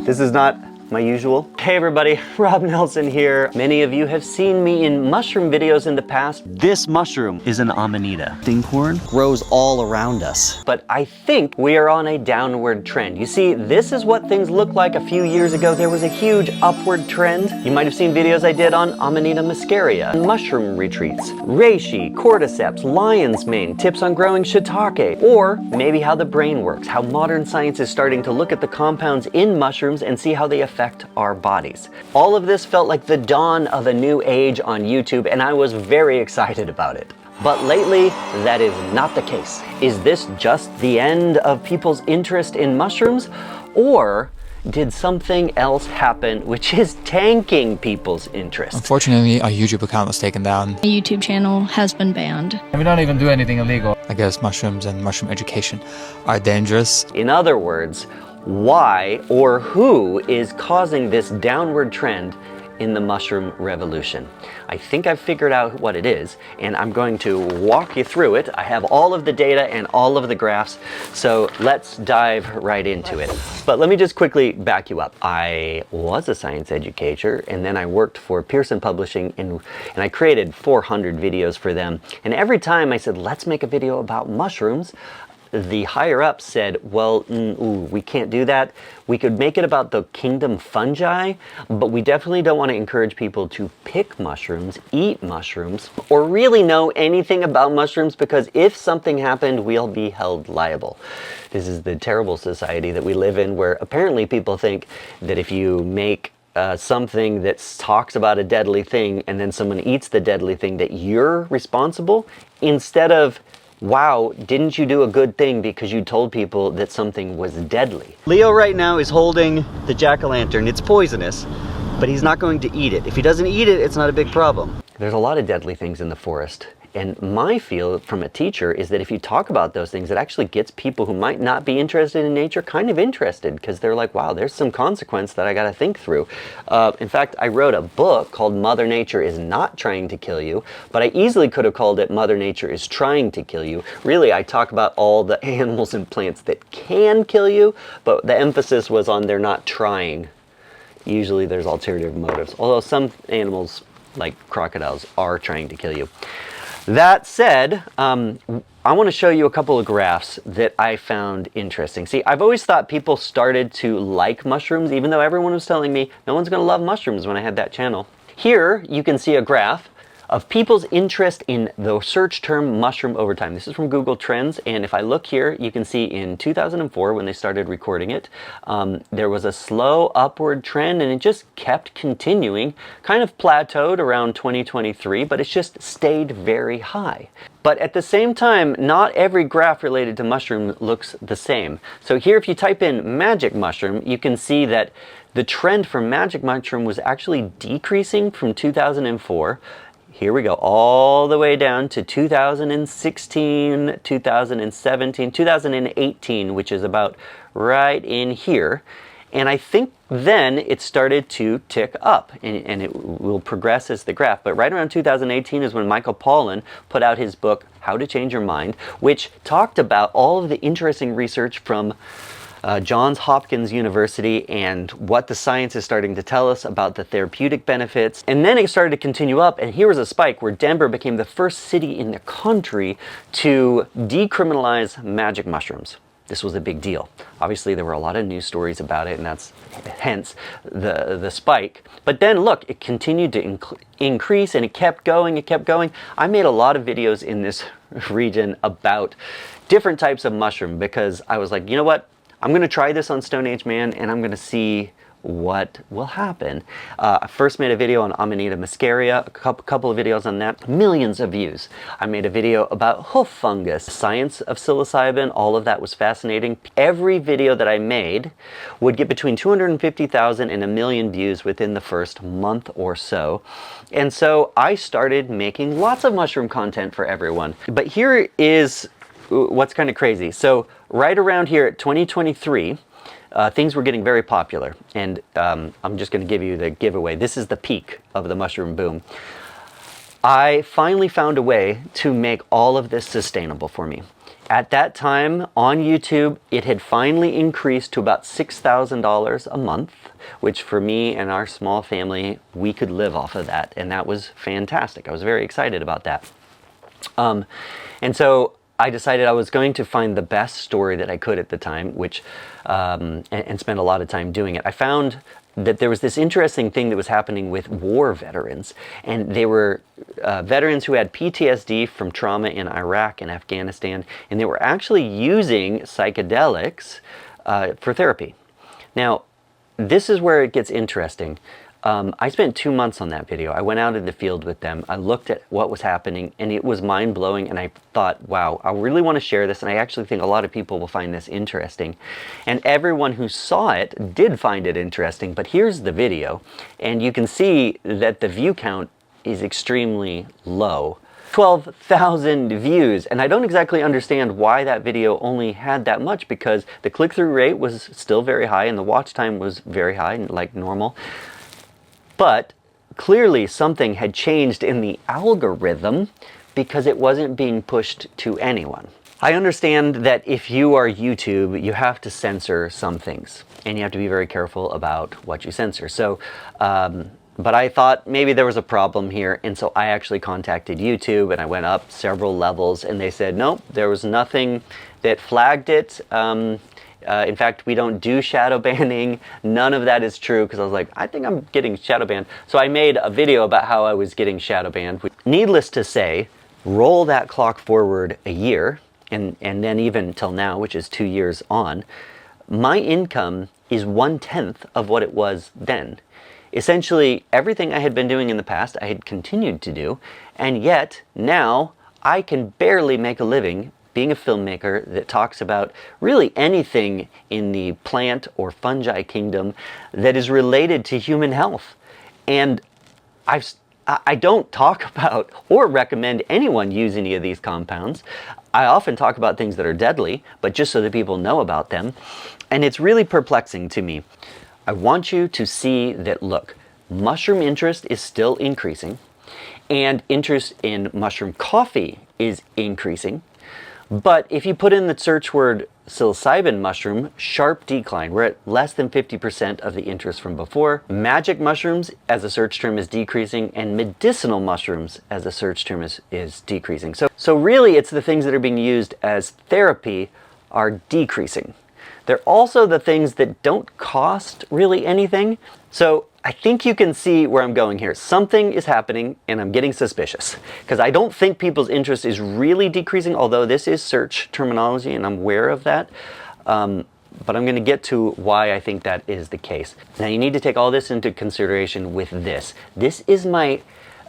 This is not my usual. Hey everybody, Rob Nelson here. Many of you have seen me in mushroom videos in the past. This mushroom is an amanita. Stinkhorn grows all around us. But I think we are on a downward trend. You see, this is what things looked like a few years ago. There was a huge upward trend. You might have seen videos I did on Amanita muscaria, mushroom retreats, reishi, cordyceps, lion's mane, tips on growing shiitake, or maybe how the brain works, how modern science is starting to look at the compounds in mushrooms and see how they affect our bodies. All of this felt like the dawn of a new age on YouTube, and I was very excited about it. But lately, that is not the case. Is this just the end of people's interest in mushrooms? Or did something else happen which is tanking people's interest? Unfortunately, our YouTube account was taken down. My YouTube channel has been banned. We don't even do anything illegal. I guess mushrooms and mushroom education are dangerous. In other words, why or who is causing this downward trend in the mushroom revolution? I think I've figured out what it is, and I'm going to walk you through it. I have all of the data and all of the graphs, so let's dive right into it. But let me just quickly back you up. I was a science educator, and then I worked for Pearson Publishing, and I created 400 videos for them. And every time I said, let's make a video about mushrooms, the higher up said, well, we can't do that. We could make it about the kingdom fungi, but we definitely don't want to encourage people to pick mushrooms, eat mushrooms, or really know anything about mushrooms, because if something happened, we'll be held liable. This is the terrible society that we live in, where apparently people think that if you make something that talks about a deadly thing and then someone eats the deadly thing, that you're responsible, instead of, wow, didn't you do a good thing because you told people that something was deadly? Leo right now is holding the jack-o'-lantern. It's poisonous, but he's not going to eat it. If he doesn't eat it, it's not a big problem. There's a lot of deadly things in the forest. And my feel from a teacher is that if you talk about those things, it actually gets people who might not be interested in nature kind of interested, because they're like, wow, there's some consequence that I got to think through. In fact, I wrote a book called Mother Nature is Not Trying to Kill You, but I easily could have called it Mother Nature is Trying to Kill You. Really, I talk about all the animals and plants that can kill you, but the emphasis was on they're not trying. Usually there's alternative motives, although some animals, like crocodiles, are trying to kill you. That said, I want to show you a couple of graphs that I found interesting. See, I've always thought people started to like mushrooms, even though everyone was telling me no one's going to love mushrooms when I had that channel. Here, you can see a graph of people's interest in the search term mushroom over time. This is from Google Trends, and if I look here, you can see in 2004, when they started recording it, there was a slow upward trend, and it just kept continuing, kind of plateaued around 2023, but it's just stayed very high. But at the same time, not every graph related to mushroom looks the same. So here, if you type in magic mushroom, you can see that the trend for magic mushroom was actually decreasing from 2004. Here we go, all the way down to 2016, 2017, 2018, which is about right in here. And I think then it started to tick up, and it will progress as the graph. But right around 2018 is when Michael Pollan put out his book, How to Change Your Mind, which talked about all of the interesting research from Johns Hopkins University and what the science is starting to tell us about the therapeutic benefits. And then it started to continue up, and here was a spike where Denver became the first city in the country to decriminalize magic mushrooms. This was a big deal. Obviously, there were a lot of news stories about it, and that's hence the spike. But then look, it continued to increase, and it kept going, it kept going. I made a lot of videos in this region about different types of mushroom, because I was like, you know what? I'm going to try this on Stone Age Man, and I'm going to see what will happen. I first made a video on Amanita muscaria, a couple of videos on that, millions of views. I made a video about hoof fungus, science of psilocybin, all of that was fascinating. Every video that I made would get between 250,000 and 1 million views within the first month or so. And so I started making lots of mushroom content for everyone. But here is what's kind of crazy. So right around here at 2023, things were getting very popular, and I'm just going to give you the giveaway. This is the peak of the mushroom boom. I finally found a way to make all of this sustainable for me. At that time on YouTube, it had finally increased to about $6,000 a month, which for me and our small family, we could live off of that. And that was fantastic. I was very excited about that. And so I decided I was going to find the best story that I could at the time, which, and spend a lot of time doing it. I found that there was this interesting thing that was happening with war veterans, and they were veterans who had PTSD from trauma in Iraq and Afghanistan, and they were actually using psychedelics for therapy. Now, this is where it gets interesting. I spent 2 months on that video. I went out in the field with them. I looked at what was happening, and it was mind-blowing, and I thought, wow, I really want to share this, and I actually think a lot of people will find this interesting. And everyone who saw it did find it interesting, but here's the video, and you can see that the view count is extremely low. 12,000 views, and I don't exactly understand why that video only had that much, because the click-through rate was still very high, and the watch time was very high, like normal. But clearly something had changed in the algorithm because it wasn't being pushed to anyone. I understand that if you are YouTube, you have to censor some things, and you have to be very careful about what you censor. So, but I thought maybe there was a problem here, and so I actually contacted YouTube, and I went up several levels, and they said, nope, there was nothing that flagged it. In fact, we don't do shadow banning. None of that is true, because I was like, I think I'm getting shadow banned. So I made a video about how I was getting shadow banned. Needless to say, roll that clock forward a year, and then even till now, which is 2 years on, my income is 1/10 of what it was then. Essentially, everything I had been doing in the past, I had continued to do, and yet now I can barely make a living being a filmmaker that talks about really anything in the plant or fungi kingdom that is related to human health. And I don't talk about or recommend anyone use any of these compounds. I often talk about things that are deadly, but just so that people know about them. And it's really perplexing to me. I want you to see that, look, mushroom interest is still increasing, and interest in mushroom coffee is increasing. But if you put in the search word psilocybin mushroom, sharp decline. We're at less than 50% of the interest from before. Magic mushrooms as a search term is decreasing, and medicinal mushrooms as a search term is decreasing. So really it's the things that are being used as therapy are decreasing. They're also the things that don't cost really anything. So I think you can see where I'm going here. Something is happening, and I'm getting suspicious, because I don't think people's interest is really decreasing, although this is search terminology and I'm aware of that. But I'm going to get to why I think that is the case. Now you need to take all this into consideration with this. This is my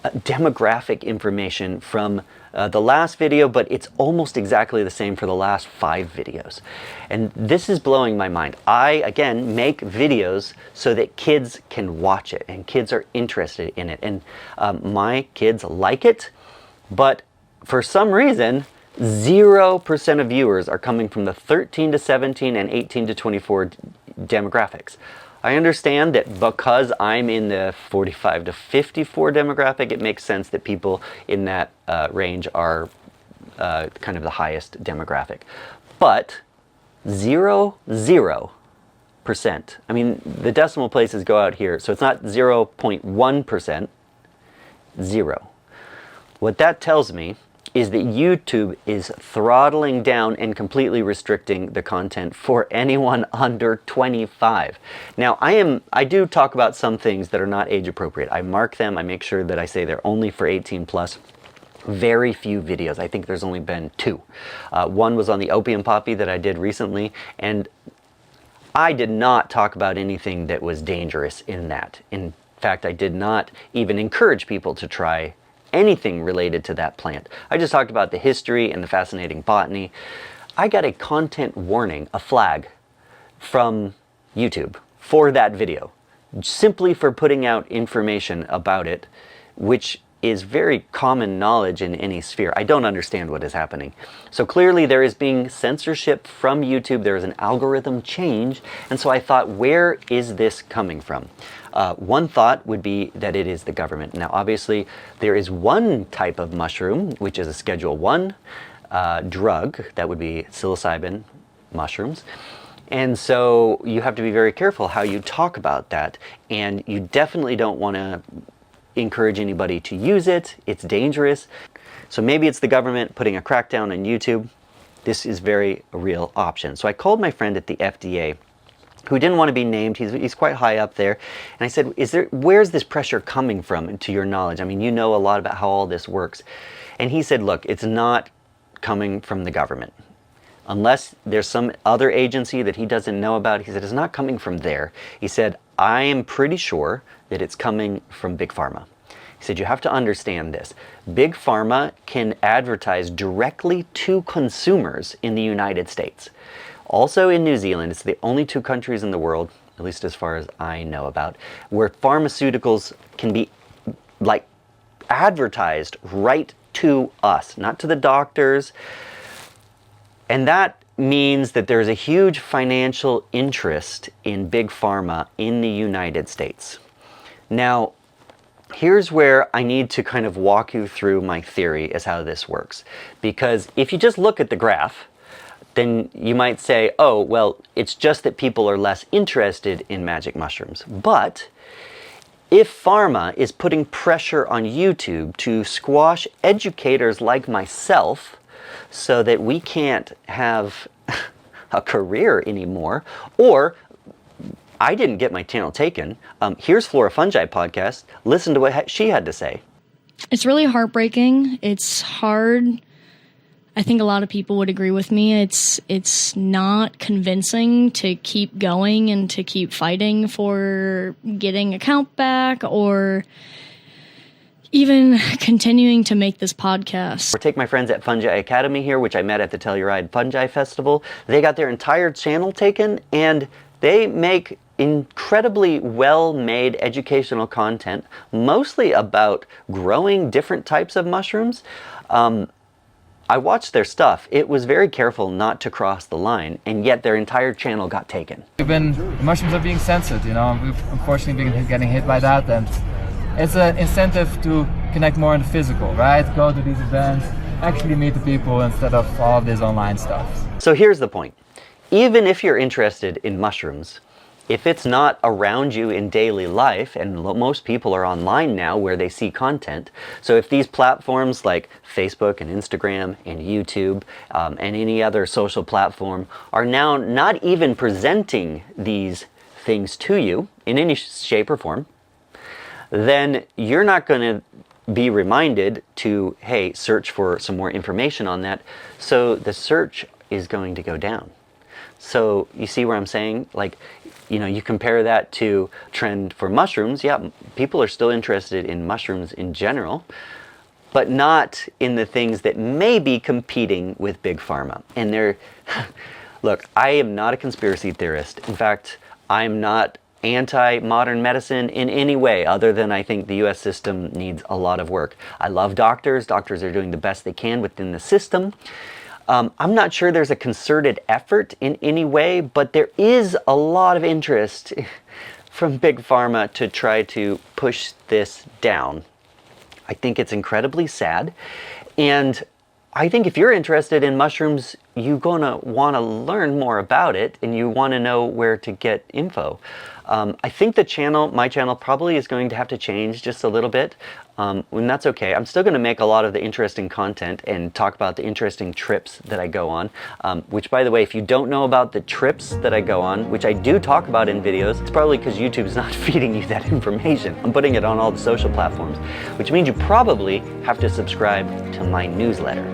demographic information from the last video, but it's almost exactly the same for the last 5 videos. And this is blowing my mind. I, again, make videos so that kids can watch it, and kids are interested in it. And my kids like it, but for some reason, 0% of viewers are coming from the 13 to 17 and 18 to 24 demographics. I understand that because I'm in the 45 to 54 demographic, it makes sense that people in that range are kind of the highest demographic. But 0%. I mean, the decimal places go out here, so it's not 0.1%, 0. What that tells me is that YouTube is throttling down and completely restricting the content for anyone under 25. Now, I do talk about some things that are not age appropriate. I mark them, I make sure that I say they're only for 18 plus. Very few videos. I think there's only been 2. One was on the opium poppy that I did recently, and I did not talk about anything that was dangerous in that. In fact, I did not even encourage people to try anything related to that plant. I just talked about the history and the fascinating botany. I got a content warning, a flag, from YouTube for that video, simply for putting out information about it, which is very common knowledge in any sphere. I don't understand what is happening. So clearly there is being censorship from YouTube. There is an algorithm change. And so I thought, where is this coming from? One thought would be that it is the government. Now, obviously, there is one type of mushroom, which is a Schedule 1, drug that would be psilocybin mushrooms. And so you have to be very careful how you talk about that. And you definitely don't want to encourage anybody to use it. It's dangerous. So maybe it's the government putting a crackdown on YouTube. This is very a real option. So I called my friend at the FDA who didn't want to be named. He's quite high up there. And I said, where's this pressure coming from, to your knowledge? I mean, you know a lot about how all this works. And he said, look, it's not coming from the government. Unless there's some other agency that he doesn't know about, he said, it's not coming from there. He said, I am pretty sure that it's coming from Big Pharma. He said, you have to understand this. Big Pharma can advertise directly to consumers in the United States. Also in New Zealand, it's the only 2 countries in the world, at least as far as I know about, where pharmaceuticals can be like advertised right to us, not to the doctors. And that means that there's a huge financial interest in Big Pharma in the United States. Now, here's where I need to kind of walk you through my theory as how this works. Because if you just look at the graph, then you might say, oh, well, it's just that people are less interested in magic mushrooms. But if pharma is putting pressure on YouTube to squash educators like myself so that we can't have a career anymore, or I didn't get my channel taken, here's Flora Fungi podcast. Listen to what she had to say. It's really heartbreaking. It's hard. I think a lot of people would agree with me. It's not convincing to keep going and to keep fighting for getting account back or even continuing to make this podcast. Or take my friends at Fungi Academy here, which I met at the Telluride Fungi Festival. They got their entire channel taken, and they make incredibly well-made educational content, mostly about growing different types of mushrooms. I watched their stuff. It was very careful not to cross the line, and yet their entire channel got taken. Mushrooms are being censored, you know, we've unfortunately been getting hit by that, and it's an incentive to connect more in the physical, right? Go to these events, actually meet the people instead of all of this online stuff. So here's the point. Even if you're interested in mushrooms, if it's not around you in daily life, and most people are online now where they see content, so if these platforms like Facebook and Instagram and YouTube and any other social platform are now not even presenting these things to you in any shape or form, then you're not going to be reminded to, hey, search for some more information on that. So the search is going to go down. So you see where I'm saying? Like, you know, you compare that to trend for mushrooms. Yeah, people are still interested in mushrooms in general, but not in the things that may be competing with Big Pharma. And they're, look, I am not a conspiracy theorist. In fact, I'm not anti-modern medicine in any way, other than I think the US system needs a lot of work. I love doctors. Doctors are doing the best they can within the system. I'm not sure there's a concerted effort in any way, but there is a lot of interest from Big Pharma to try to push this down. I think it's incredibly sad. And I think if you're interested in mushrooms, you're going to want to learn more about it, and you want to know where to get info. I think my channel probably is going to have to change just a little bit, and that's okay. I'm still going to make a lot of the interesting content and talk about the interesting trips that I go on, which, by the way, if you don't know about the trips that I go on, which I do talk about in videos, it's probably because YouTube's not feeding you that information. I'm putting it on all the social platforms, which means you probably have to subscribe to my newsletter.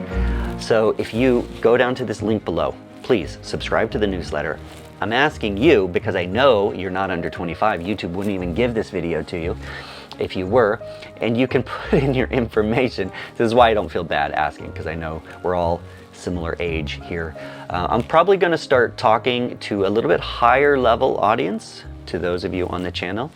So if you go down to this link below, please subscribe to the newsletter. I'm asking you because I know you're not under 25. YouTube wouldn't even give this video to you if you were, and you can put in your information. This is why I don't feel bad asking, because I know we're all similar age here. I'm probably going to start talking to a little bit higher level audience, to those of you on the channel.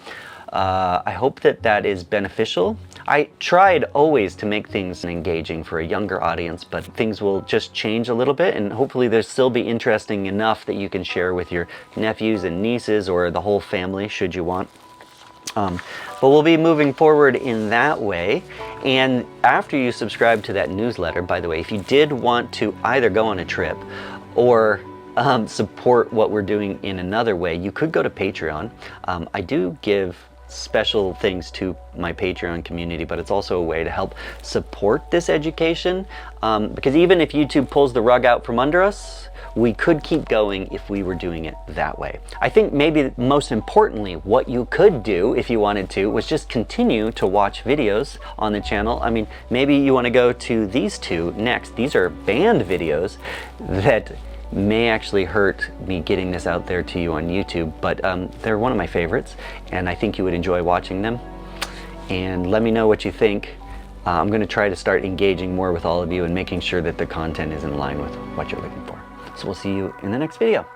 I hope that that is beneficial. I tried always to make things engaging for a younger audience, but things will just change a little bit, and hopefully they'll still be interesting enough that you can share with your nephews and nieces or the whole family should you want. But we'll be moving forward in that way. And after you subscribe to that newsletter, by the way, if you did want to either go on a trip or support what we're doing in another way, you could go to Patreon. I do give special things to my Patreon community, but it's also a way to help support this education, because even if YouTube pulls the rug out from under us, we could keep going if we were doing it that way. I think maybe most importantly, what you could do if you wanted to was just continue to watch videos on the channel. I mean, maybe you want to go to these two next. These are banned videos that may actually hurt me getting this out there to you on YouTube, but they're one of my favorites, and I think you would enjoy watching them. And let me know what you think. I'm going to try to start engaging more with all of you and making sure that the content is in line with what you're looking for. So we'll see you in the next video.